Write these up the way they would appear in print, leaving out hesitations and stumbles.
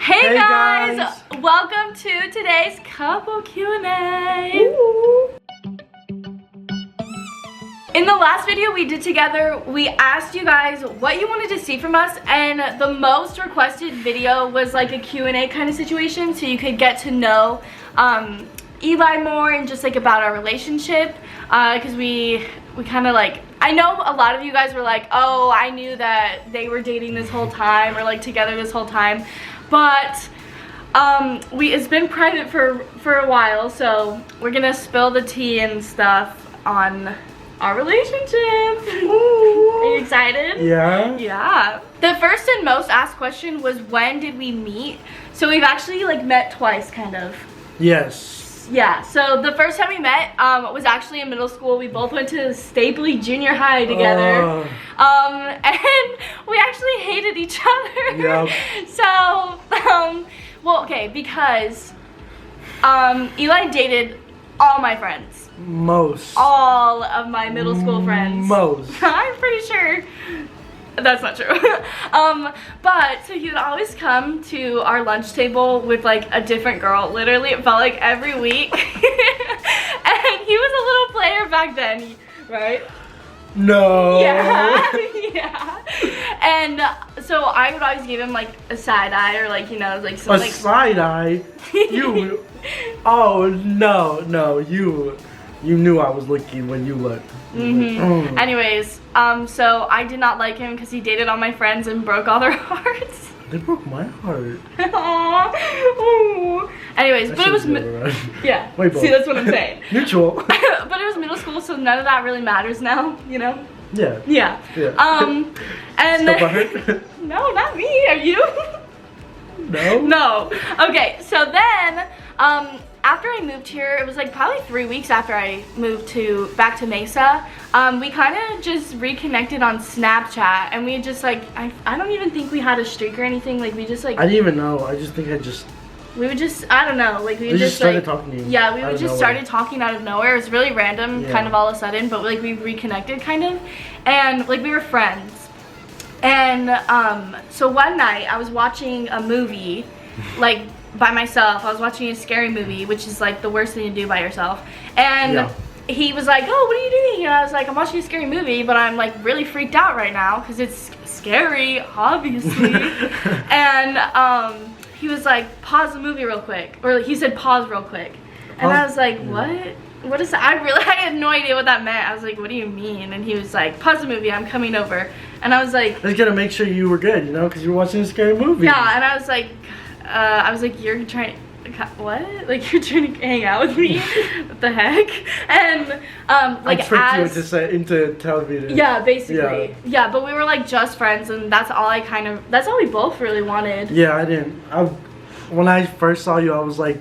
Hey guys! Welcome to today's couple Q&A. Ooh. In the last video we did together, we asked you guys what you wanted to see from us, and the most requested video was like a Q&A kind of situation, so you could get to know Eli more and just like about our relationship, because we kind of like, I know a lot of you guys were like, oh, I knew that they were dating this whole time or like together this whole time, but it's been private for a while, so we're gonna spill the tea and stuff on our relationship. Ooh. Are you excited? Yeah. Yeah. The first and most asked question was, when did we meet? So we've actually like met twice, kind of. Yes. Yeah, so the first time we met was actually in middle school. We both went to Stapley Junior High together. And we actually hated each other. Yep. So, well, okay, because Eli dated all my friends. Most. All of my middle school friends. Most. I'm pretty sure that's not true. But so he would always come to our lunch table with like a different girl. Literally, it felt like every week. And he was a little player back then, right? No. Yeah. Yeah. And so I would always give him like a side eye, or like, you know, like something. A side eye? You. Oh no, you knew I was looking when you looked. Mm-hmm. Anyways, so I did not like him because he dated all my friends and broke all their hearts. They broke my heart. Aww. Anyways, but it was yeah. Wait, see, that's what I'm saying. Mutual. But it was middle school, so none of that really matters now, you know? Yeah. Yeah. And still butthurt? No, not me. Are you? No. No. Okay, so then after I moved here, it was like probably 3 weeks after I moved back to Mesa, we kind of just reconnected on Snapchat, and we just like, I don't even think we had a streak or anything. Like, we just like, I didn't even know. I just think we would just, I don't know, like we just started like, talking to you. Yeah, we would just started talking out of nowhere. It was really random, yeah. Kind of all of a sudden, but like we reconnected kind of, and like we were friends. And so one night I was watching a movie, like by myself. I was watching a scary movie, which is like the worst thing to do by yourself. And yeah. He was like, oh, what are you doing? And I was like, I'm watching a scary movie, but I'm like really freaked out right now because it's scary, obviously. And he was like, pause the movie real quick. Or he said, pause real quick. And I was like, what? What is that? I had no idea what that meant. I was like, what do you mean? And he was like, pause the movie, I'm coming over. And I was like, I was gonna make sure you were good, you know, because you were watching a scary movie. Yeah, and I was like, you're trying, what? Like, you're trying to hang out with me? What the heck? And like, I tricked you into telling me. Yeah, basically. Yeah, but we were like just friends, and that's all we both really wanted. Yeah, when I first saw you, I was like,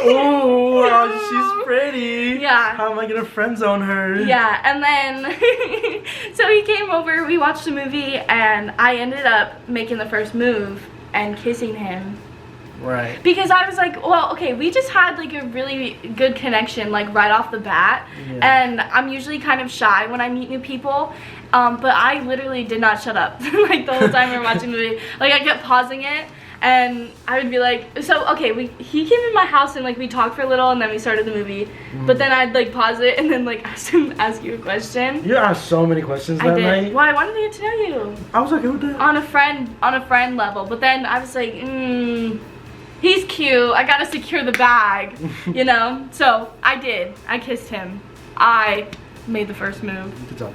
oh, she's pretty. Yeah. How am I gonna friend zone her? Yeah, and then so he came over, we watched the movie, and I ended up making the first move and kissing him. Right. Because I was like, well, okay, we just had like a really good connection, like right off the bat. Yeah. And I'm usually kind of shy when I meet new people. But I literally did not shut up like the whole time we were watching the movie. Like, I kept pausing it. And I would be like, so, okay, he came in my house and like we talked for a little and then we started the movie. But then I'd like pause it and then like ask you a question. You asked so many questions that night. Well, I wanted to get to know you. I was okay with that. On a friend level. But then I was like, he's cute. I gotta secure the bag, you know? So I did. I kissed him. I made the first move. Good job.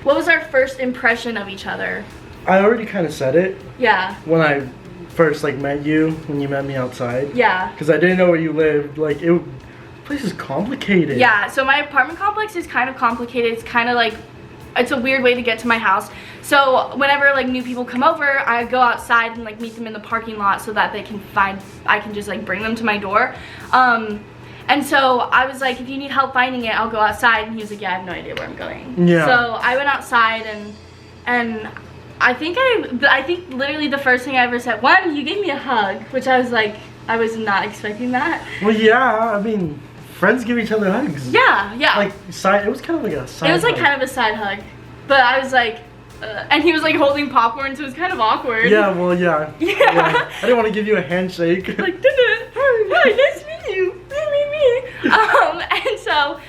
What was our first impression of each other? I already kind of said it. Yeah. When I first like met you, when you met me outside. Yeah. Because I didn't know where you lived. Like, the place is complicated. Yeah. So my apartment complex is kind of complicated. It's kind of like, it's a weird way to get to my house. So whenever like new people come over, I go outside and like meet them in the parking lot so that I can just like bring them to my door. And so I was like, if you need help finding it, I'll go outside. And he was like, yeah, I have no idea where I'm going. Yeah. So I went outside and I think literally the first thing I ever said, one, you gave me a hug, which I was like, I was not expecting that. Well, yeah, I mean, friends give each other hugs. Yeah, yeah. Like, it was kind of like a side hug. It was like kind of a side hug. But I was like, and he was like holding popcorn, so it was kind of awkward. Yeah, well, yeah. Yeah. I didn't want to give you a handshake. Like, hi, nice to meet you. Me. And so,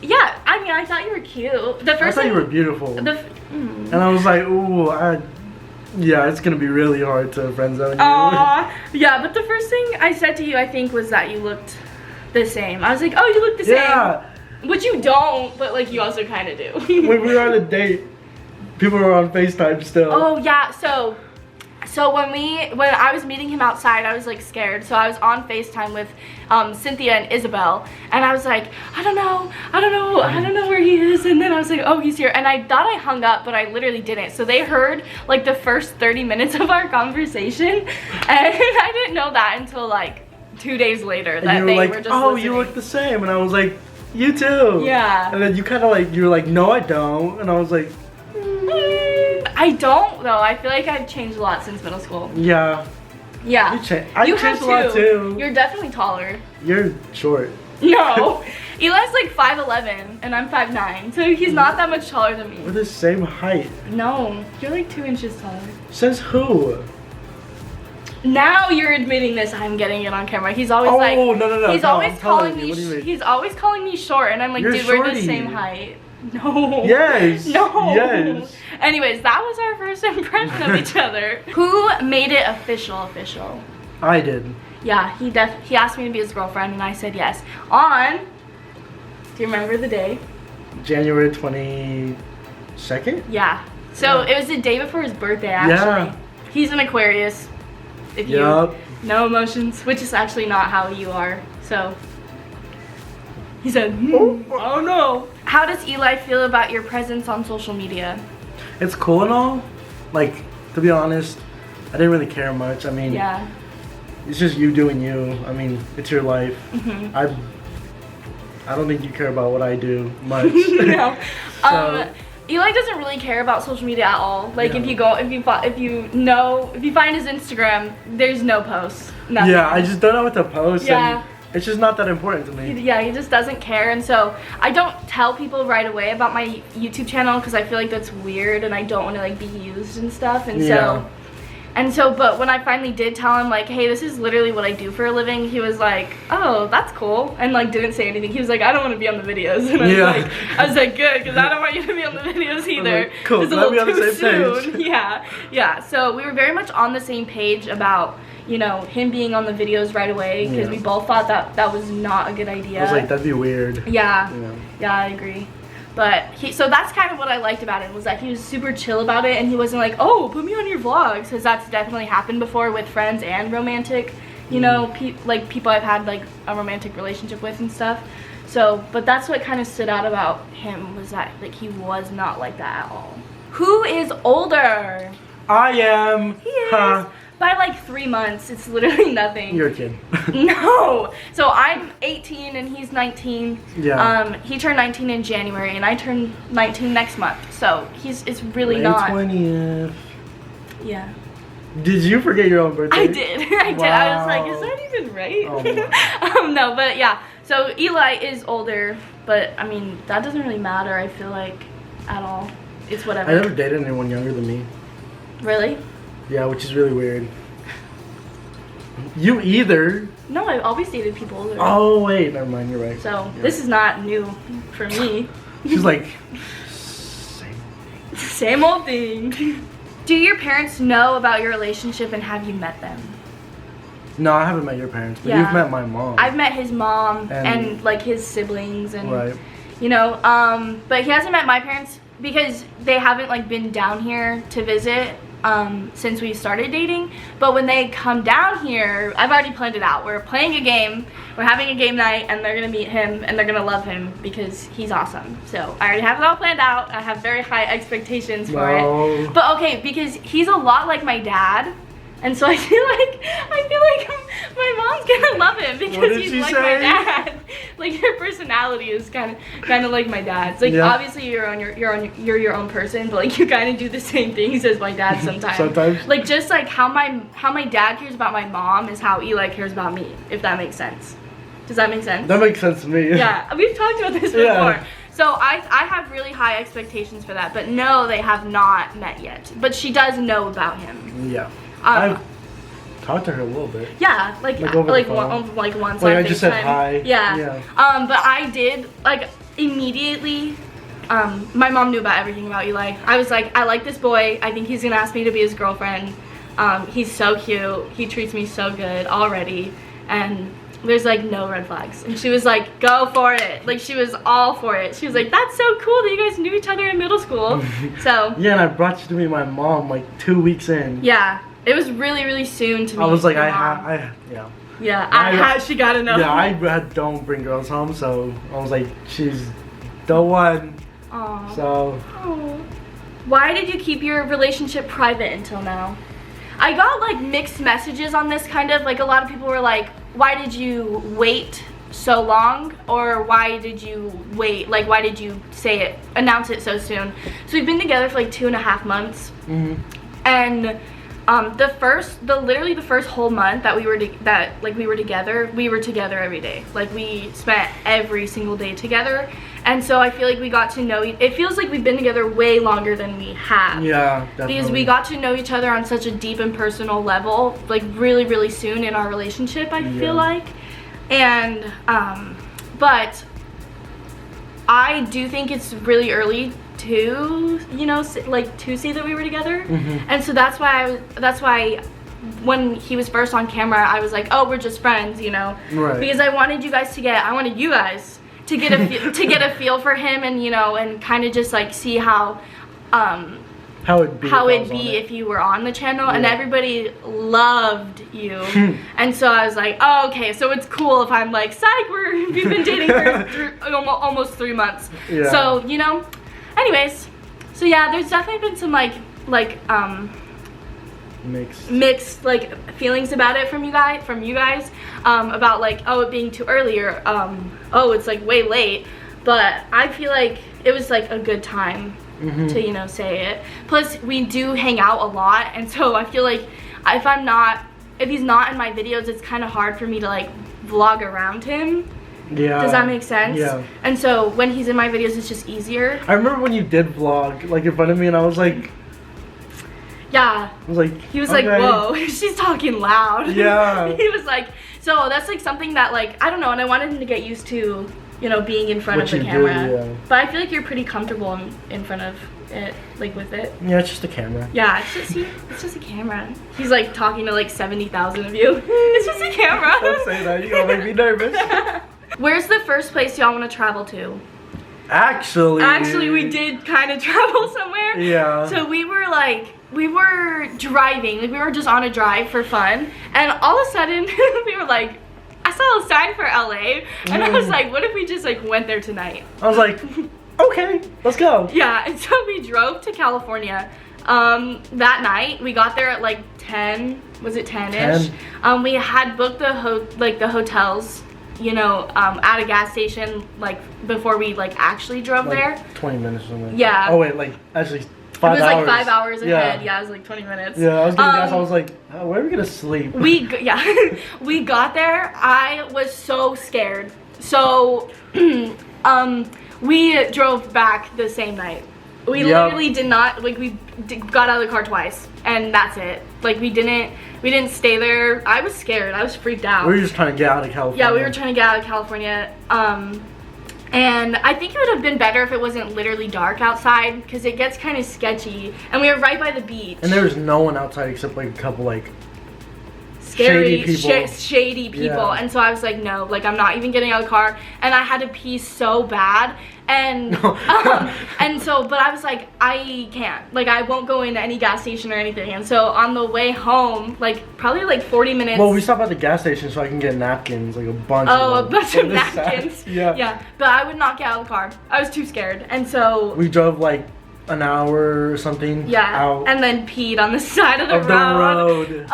yeah, I mean, I thought you were cute. The first I thought thing, you were beautiful. And I was like, ooh, yeah, it's gonna be really hard to friend zone you. Yeah, but the first thing I said to you, I think, was that you looked the same. I was like, oh, you look the same. Yeah. Which you don't, but like you also kind of do. When we were on a date, people were on FaceTime still. Oh yeah, so when I was meeting him outside, I was like scared. So I was on FaceTime with Cynthia and Isabel, and I was like, I don't know where he is. And then I was like, oh, he's here. And I thought I hung up, but I literally didn't. So they heard like the first 30 minutes of our conversation, and I didn't know that until like 2 days later that and they you were like, were just oh, listening. you look the same. And I was like, you too. Yeah. And then you kind of like, you were like, no, I don't. And I was like, I don't though. I feel like I've changed a lot since middle school. yeah. Yeah. I You changed have a lot too. You're definitely taller. You're short. No. Eli's like 5'11" and I'm 5'9", so he's not that much taller than We're me. the same height. No, you're like 2 inches taller. Says who? Now you're admitting this. I'm getting it on camera. He's always Oh, like, no. he's no, always I'm telling calling you. What do you me. mean? He's always calling me short, and I'm like, You're dude, we're the shorty. same height. No. Yes. No. Yes. Anyways, that was our first impression of each other. Who made it official? I did. Yeah, he asked me to be his girlfriend, and I said yes. On, do you remember the day? January 22nd? Yeah. So Yeah. it was the day before his birthday, actually. Yeah. He's an Aquarius. If you Yup. no emotions, which is actually not how you are. So he said, oh no. How does Eli feel about your presence on social media? It's cool and all. Like, to be honest, I didn't really care much. I mean, Yeah. it's just you doing you. I mean, it's your life. Mm-hmm. I don't think you care about what I do much. No. So- Eli doesn't really care about social media at all. Like Yeah. if you find his Instagram, there's no posts. Nothing. Yeah, I just don't know what to post. Yeah. And it's just not that important to me. Yeah, he just doesn't care, and so I don't tell people right away about my YouTube channel because I feel like that's weird and I don't want to like be used and stuff. And so, but when I finally did tell him like, hey, this is literally what I do for a living, he was like, oh, that's cool, and like didn't say anything. He was like, I don't want to be on the videos, and I was like, good, because I don't want you to be on the videos either. Like, cool, it's a glad we little on the too same soon. Yeah. So we were very much on the same page about, you know, him being on the videos right away because we both thought that was not a good idea. I was like, that'd be weird. Yeah. Yeah. Yeah, I agree. But so that's kind of what I liked about him, was that he was super chill about it, and he wasn't like, oh, put me on your vlogs, because that's definitely happened before with friends and romantic, you know, people I've had like a romantic relationship with and stuff. So, but that's what kind of stood out about him, was that like he was not like that at all. Who is older? I am. He is. By like 3 months. It's literally nothing. You're a kid. No. So I'm 18 and he's 19. Yeah. He turned 19 in January and I turn 19 next month. So it's really May not. 20th. Yeah. Did you forget your own birthday? I did. I did. I was like, Wow. is that even right? Oh, No, but yeah. So Eli is older, but I mean that doesn't really matter. I feel like at all. It's whatever. I never dated anyone younger than me. Really? Yeah, which is really weird. You either. No, I've always dated people older. Oh wait, never mind. You're right. So Yeah. this is not new for me. She's like, same. Same old thing. Do your parents know about your relationship and have you met them? No, I haven't met your parents, but Yeah. you've met my mom. I've met his mom And- and like his siblings and Right. you know, but he hasn't met my parents because they haven't like been down here to visit since we started dating. But when they come down here, I've already planned it out. We're playing a game, we're having a game night, and they're gonna meet him and they're gonna love him because he's awesome. So I already have it all planned out. I have very high expectations for it. But okay, because he's a lot like my dad. And so I feel like my mom's gonna love him What because did he's she like say? my dad. Like your personality is kind of like my dad's. Like Yeah. obviously you're your own person, but like you kind of do the same things as my dad sometimes. Sometimes. Like just like how my dad cares about my mom is how Eli cares about me. If that makes sense. Does that make sense? That makes sense to me. Yeah, we've talked about this before. Yeah. So I have really high expectations for that, but no, they have not met yet. But she does know about him. Yeah. I've talked to her a little bit. Yeah, like over like the phone. like once. Like on I just said FaceTime. hi. Yeah. But I did like immediately. My mom knew about everything about Eli. I was like, I like this boy. I think he's gonna ask me to be his girlfriend. He's so cute. He treats me so good already, and there's like no red flags. And she was like, go for it. Like she was all for it. She was like, that's so cool that you guys knew each other in middle school. So yeah, and I brought you to meet my mom like 2 weeks in. yeah, it was really soon to me. I was like, yeah, she gotta know. Yeah, I don't bring girls home, so I was like, she's the one. Aww. So. Aww. Why did you keep your relationship private until now? I got like mixed messages on this, kind of like a lot of people were like, why did you wait so long, or why did you wait, like why did you announce it so soon? So we've been together for like 2.5 months. And literally the first whole month that we were together, we were together every day. Like we spent every single day together. And so I feel like we got to know, it feels like we've been together way longer than we have. Yeah, definitely. Because we got to know each other on such a deep and personal level, like really soon in our relationship, I feel like. And, but I do think it's really early to, you know, like to see that we were together. And so that's why when he was first on camera, I was like, oh, we're just friends, you know. Right. Because I wanted you guys to get a feel for him, and you know, and kind of just like see how it'd be if you were on the channel. And everybody loved you. And so I was like, oh, okay, so it's cool if I'm like, psych, we've been dating for almost 3 months. So, you know, anyways, so yeah, there's definitely been some like mixed like feelings about it from you guys, about like, oh, it being too early, or oh, it's like way late. But I feel like it was like a good time to, you know, say it. Plus we do hang out a lot, and so I feel like if he's not in my videos, it's kind of hard for me to like vlog around him. Yeah. Does that make sense? Yeah. And so when he's in my videos, it's just easier. I remember when you did vlog like in front of me, and I was like, yeah. I was like, he was like, whoa, she's talking loud. Yeah. He was like, so that's like something that like, I don't know, and I wanted him to get used to, you know, being in front of the camera. But I feel like you're pretty comfortable in front of it, like with it. Yeah, it's just a camera. Yeah, it's just a camera. He's like talking to like 70,000 of you. It's just a camera. Don't say that, you're gonna make me nervous. Where's the first place y'all want to travel to? Actually, we did kind of travel somewhere. Yeah. So we were driving, like we were just on a drive for fun, and all of a sudden we were like, I saw a sign for LA, and I was like, what if we just like went there tonight? I was like, okay, let's go. Yeah, and so we drove to California. That night we got there at like 10, was it 10-ish? We had booked the hotels, you know, at a gas station, like before we like actually drove like there. 20 minutes or something. Yeah. Oh wait, like actually 5 hours. It was like 5 hours ahead. Yeah, it was like 20 minutes. Yeah, I was getting gas. I was like, where are we gonna sleep? We got there. I was so scared. So we drove back the same night. We literally did not, like, got out of the car twice, and that's it. Like, we didn't stay there. I was scared. I was freaked out. We were just trying to get out of California. Yeah, we were trying to get out of California. And I think it would have been better if it wasn't literally dark outside, because it gets kind of sketchy. And we were right by the beach. And there was no one outside except like a couple like shady people. Yeah. And so I was like, no, like I'm not even getting out of the car. And I had to pee so bad. And and so, but I was like, I can't, like I won't go into any gas station or anything. And so on the way home, like probably like 40 minutes. Well, we stopped at the gas station so I can get napkins, like a bunch of them. A bunch of napkins. Yeah, but I would not get out of the car. I was too scared. And so we drove like an hour or something out. And then peed on the side of the road.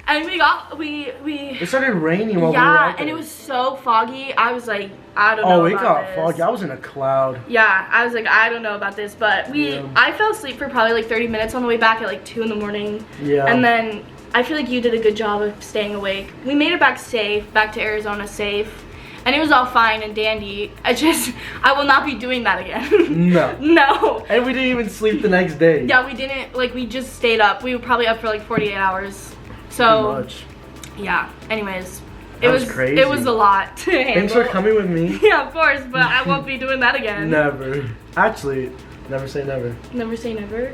And it started raining while we were out there. And it was so foggy. I was like, I don't know about this. Oh, it got foggy. I was in a cloud. Yeah, I was like, I don't know about this. But I fell asleep for probably like 30 minutes on the way back at like 2 in the morning. Yeah. And then I feel like you did a good job of staying awake. We made it back safe, back to Arizona safe. and it was all fine and dandy. I will not be doing that again. No. No. And we didn't even sleep the next day. Yeah, we didn't, like, we just stayed up. We were probably up for like 48 hours. So, Too much. yeah, anyways. That was crazy. It was a lot to handle. Thanks for coming with me. Yeah, of course, but I won't be doing that again. Never. Actually, never say never. Never say never.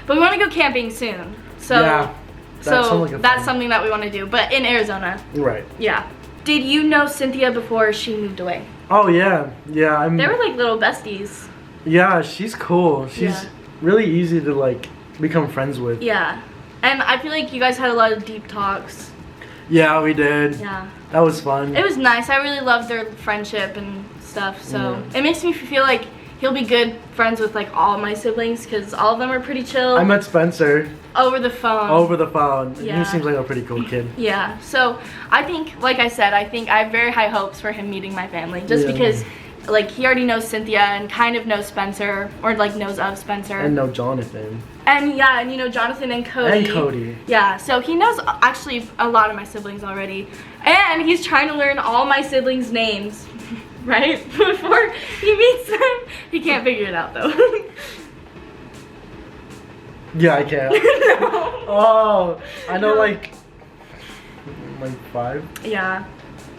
But we want to go camping soon. So, yeah, that's something that we want to do, but in Arizona. Right. Yeah. Did you know Cynthia before she moved away? Oh yeah, yeah. They were like little besties. Yeah, she's cool. She's really easy to like become friends with. Yeah, and I feel like you guys had a lot of deep talks. Yeah, we did. Yeah. That was fun. It was nice. I really loved their friendship and stuff. So it makes me feel like he'll be good friends with like all my siblings because all of them are pretty chill. I met Spencer. Over the phone. Over the phone. Yeah. He seems like a pretty cool kid. Yeah. So I think, like I said, I have very high hopes for him meeting my family just because like he already knows Cynthia and kind of knows Spencer or like knows of Spencer. And know Jonathan. And yeah, and you know Jonathan and Cody. And Cody. Yeah, so he knows actually a lot of my siblings already. And he's trying to learn all my siblings' names, right? Before he meets them. He can't figure it out though. Yeah, I can't. No. Oh, I know like 5. Yeah.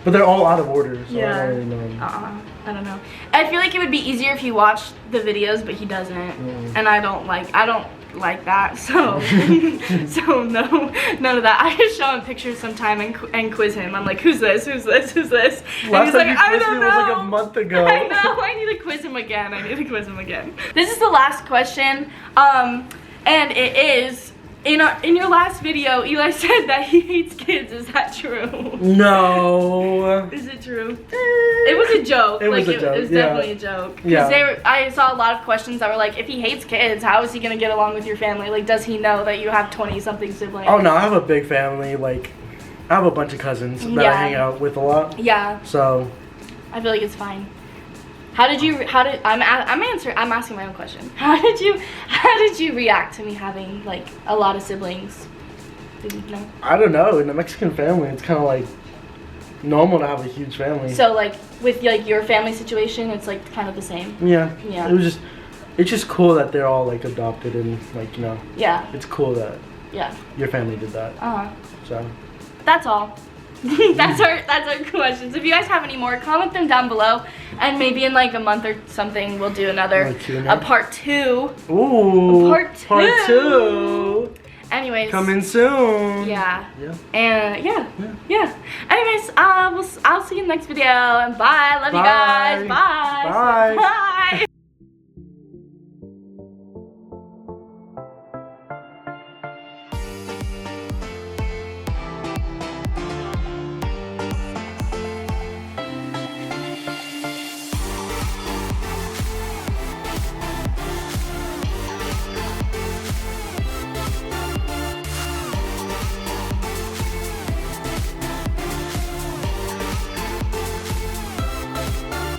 But they're all out of order, so Yeah. I don't really know. I don't know. I feel like it would be easier if he watched the videos, but he doesn't. And I don't like that, so so no, none of that. I just show him pictures sometime and quiz him. I'm like, who's this? Who's this? Who's this? And Last he's time like, you I quizzed don't me know. was like a month ago. I know. I need to quiz him again. This is the last question, and it is in your last video. Eli said that he hates kids. Is that true? No. Is it true? It was a joke. It was a joke. It was definitely a joke. Yeah. I saw a lot of questions that were like, if he hates kids, how is he gonna get along with your family? Like, does he know that you have 20-something siblings? Oh no, I have a big family. Like, I have a bunch of cousins that I hang out with a lot. Yeah. So. I feel like it's fine. I'm asking my own question. How did you react to me having like a lot of siblings? Did you know? I don't know. In a Mexican family, it's kind of like normal to have a huge family. So like with like your family situation, it's like kind of the same. Yeah. Yeah. It's just cool that they're all like adopted and like, you know. Yeah. It's cool that. Yeah. Your family did that. So. That's all. that's our questions. If you guys have any more, comment them down below, and maybe in like a month or something we'll do a part 2. Ooh. Part 2. Part 2. Anyways. Coming soon. Yeah. Yeah. And yeah. Anyways, I'll see you in the next video. And bye. Love you guys. Bye. Bye. Bye.